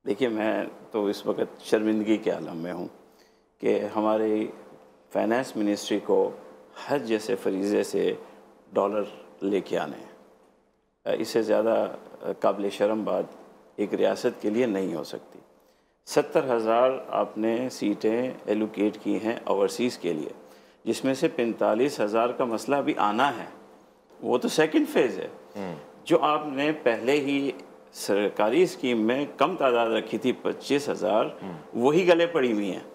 देखिए, मैं तो इस वक्त शर्मिंदगी के आलम में हूँ कि हमारी फाइनेंस मिनिस्ट्री को हज जैसे फरीज़े से डॉलर लेके आने हैं। इससे ज़्यादा काबिल शर्म बात एक रियासत के लिए नहीं हो सकती। 70,000 आपने सीटें एलोकेट की हैं ओवरसीज़ के लिए, जिसमें से 45,000 का मसला अभी आना है, वो तो सेकंड फेज़ है। जो आपने पहले ही सरकारी स्कीम में कम तादाद रखी थी 25,000, वही गले पड़ी हुई हैं।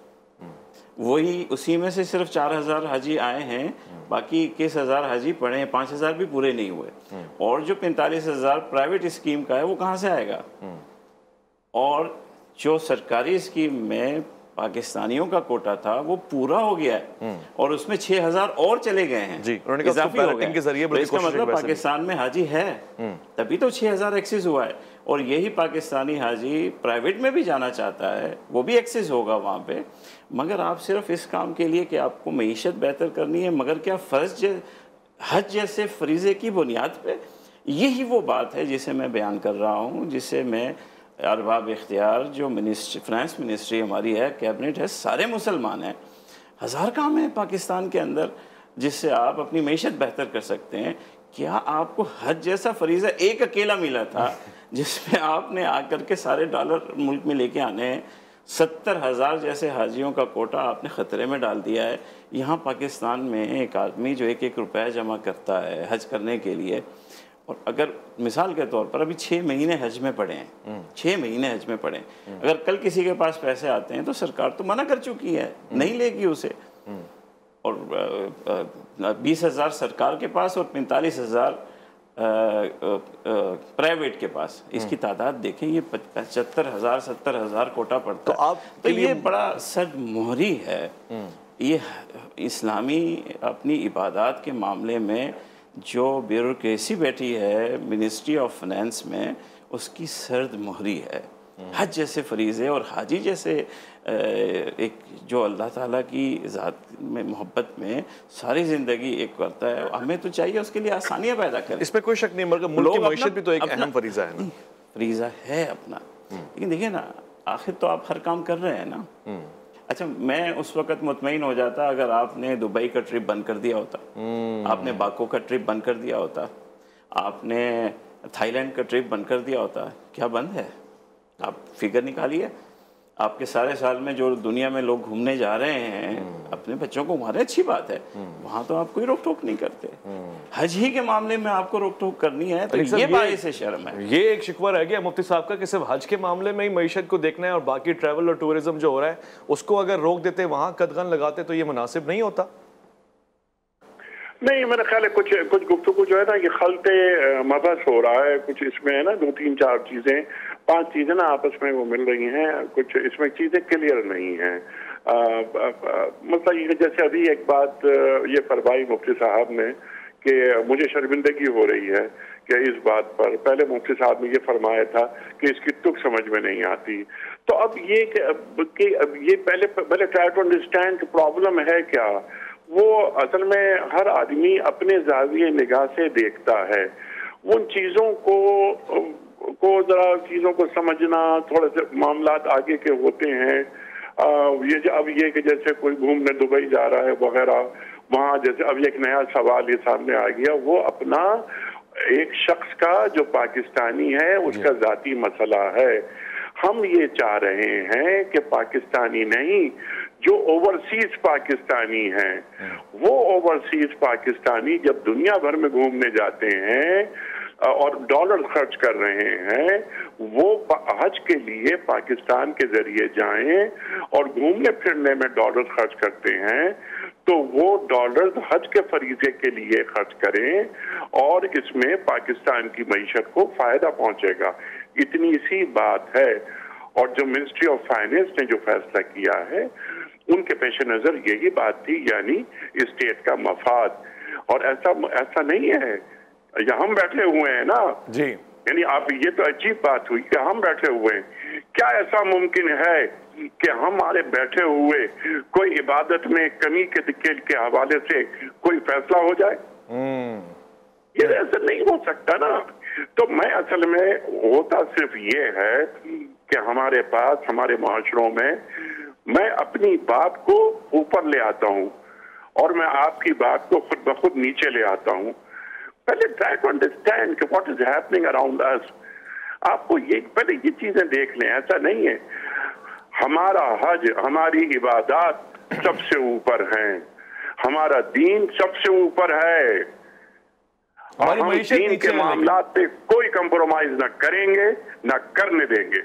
वही उसी में से सिर्फ 4,000 हाजी आए हैं, बाकी 21,000 हाजी पड़े हैं, 5,000 भी पूरे नहीं हुए। और जो 45,000 प्राइवेट स्कीम का है वो कहाँ से आएगा? और जो सरकारी स्कीम में पाकिस्तानियों का कोटा था वो पूरा हो गया है और उसमें 6,000 और चले गए हैं जी, इजाफी हो गए। तो इसका मतलब पाकिस्तान में हाजी है, तभी तो 6,000 एक्सेस हुआ है। और यही पाकिस्तानी हाजी प्राइवेट में भी जाना चाहता है, वो भी एक्सेस होगा वहाँ पे। मगर आप सिर्फ इस काम के लिए कि आपको मईशत बेहतर करनी है, मगर क्या फ़र्ज हज जैसे फरीज़े की बुनियाद पे, यही वो बात है जिसे मैं बयान कर रहा हूँ, जिसे मैं अरबाब इख्तियार जो फाइनेंस मिनिस्ट्री हमारी है, कैबिनेट है, सारे मुसलमान हैं। हज़ार काम है पाकिस्तान के अंदर जिससे आप अपनी मईशत बेहतर कर सकते हैं। क्या आपको हज जैसा फरीज़ा एक अकेला मिला था जिसमें आपने आकर के सारे डॉलर मुल्क में लेके आने हैं? 70,000 जैसे हाजियों का कोटा आपने ख़तरे में डाल दिया है। यहाँ पाकिस्तान में एक आदमी जो 1-1 रुपया जमा करता है हज करने के लिए, और अगर मिसाल के तौर पर अभी 6 महीने हज में पड़े हैं, 6 महीने हज में पड़े हैं, अगर कल किसी के पास पैसे आते हैं तो सरकार तो मना कर चुकी है, नहीं लेगी उसे। और 20,000 सरकार के पास और 45,000 प्राइवेट के पास, इसकी तादाद देखें, ये 75,000 70,000 कोटा पड़ता है। तो ये बड़ा सदमोहरी है। ये इस्लामी अपनी इबादत के मामले में जो ब्यूरोक्रेसी बैठी है मिनिस्ट्री ऑफ फाइनेंस में, उसकी सर्द मोहरी है। हज जैसे फरीज़े और हाजी जैसे एक जो अल्लाह ताला की ज़ात में मोहब्बत में सारी ज़िंदगी एक करता है, हमें तो चाहिए उसके लिए आसानियाँ पैदा करें। इसमें कोई शक नहीं, मगर मुल्क की मईशत भी तो एक अहम फरीज़ा है ना। फरीज़ा है अपना, लेकिन देखिए ना, आखिर तो आप हर काम कर रहे हैं ना। अच्छा, मैं उस वक़्त मुतमईन हो जाता अगर आपने दुबई का ट्रिप बंद कर दिया होता, आपने बाको का ट्रिप बंद कर दिया होता, आपने थाईलैंड का ट्रिप बंद कर दिया होता। क्या बंद है? आप फिगर निकालिए, आपके सारे साल में जो दुनिया में लोग घूमने जा रहे हैं अपने बच्चों को घुमा रहे, अच्छी बात है, वहाँ तो आप कोई रोक टोक नहीं करते। हज ही के मामले में आपको रोक टोक करनी है, तो ये बाइस शर्म है। ये एक शिकवा रह गया मुफ्ती साहब का कि सिर्फ हज के मामले में ही मईशत को देखना है और बाकी ट्रैवल और टूरिज्म जो हो रहा है उसको अगर रोक देते, वहाँ कदगन लगाते, तो ये मुनासिब नहीं होता। नहीं, मेरा ख्याल है कुछ गुफ्तगू जो है ना, ये खलते मबस हो रहा है कुछ, इसमें है ना 2-3-4 चीज़ें 5 चीज़ें ना आपस में वो मिल रही हैं, कुछ इसमें चीज़ें क्लियर नहीं हैं। मतलब ये जैसे अभी एक बात ये फरमाई मुफ्ती साहब ने कि मुझे शर्मिंदगी हो रही है कि इस बात पर, पहले मुफ्ती साहब ने ये फरमाया था कि इसकी तुक समझ में नहीं आती। तो अब ये कि अब ये पहले ट्राई टू अंडरस्टैंड कि प्रॉब्लम है क्या। वो असल में हर आदमी अपने ज़ाविये निगाह से देखता है, उन चीज़ों को ज़रा चीज़ों को समझना, थोड़े से मामलात आगे के होते हैं। अब ये कि जैसे कोई घूमने दुबई जा रहा है वगैरह, वहाँ जैसे अब एक नया सवाल ये सामने आ गया, वो अपना एक शख्स का जो पाकिस्तानी है उसका ज़ाती मसला है। हम ये चाह रहे हैं कि पाकिस्तानी नहीं, जो ओवरसीज पाकिस्तानी हैं, वो ओवरसीज पाकिस्तानी जब दुनिया भर में घूमने जाते हैं और डॉलर खर्च कर रहे हैं, वो हज के लिए पाकिस्तान के जरिए जाएं और घूमने फिरने में डॉलर खर्च करते हैं, तो वो डॉलर हज के फरीजे के लिए खर्च करें और इसमें पाकिस्तान की मईशत को फायदा पहुंचेगा। इतनी सी बात है। और जो मिनिस्ट्री ऑफ फाइनेंस ने जो फैसला किया है, उनके पेश नजर यही बात थी, यानी स्टेट का मफाद। और ऐसा नहीं है, यहाँ हम बैठे हुए हैं ना जी, यानी आप, ये तो अजीब बात हुई कि हम बैठे हुए हैं। क्या ऐसा मुमकिन है कि हमारे बैठे हुए कोई इबादत में कमी के हवाले से कोई फैसला हो जाए? ये ऐसा नहीं हो सकता ना। तो मैं असल में होता सिर्फ ये है कि हमारे पास, हमारे माशरों में, मैं अपनी बात को ऊपर ले आता हूं और मैं आपकी बात को खुद ब खुद नीचे ले आता हूं। पहले ट्राई टू अंडरस्टैंड कि what is happening around us. आपको ये पहले ये चीजें देख लें। ऐसा नहीं है, हमारा हज, हमारी इबादत सबसे ऊपर है, हमारा दीन सबसे ऊपर है, और हम दीन के मामलात पे कोई कंप्रोमाइज ना करेंगे, ना करने देंगे।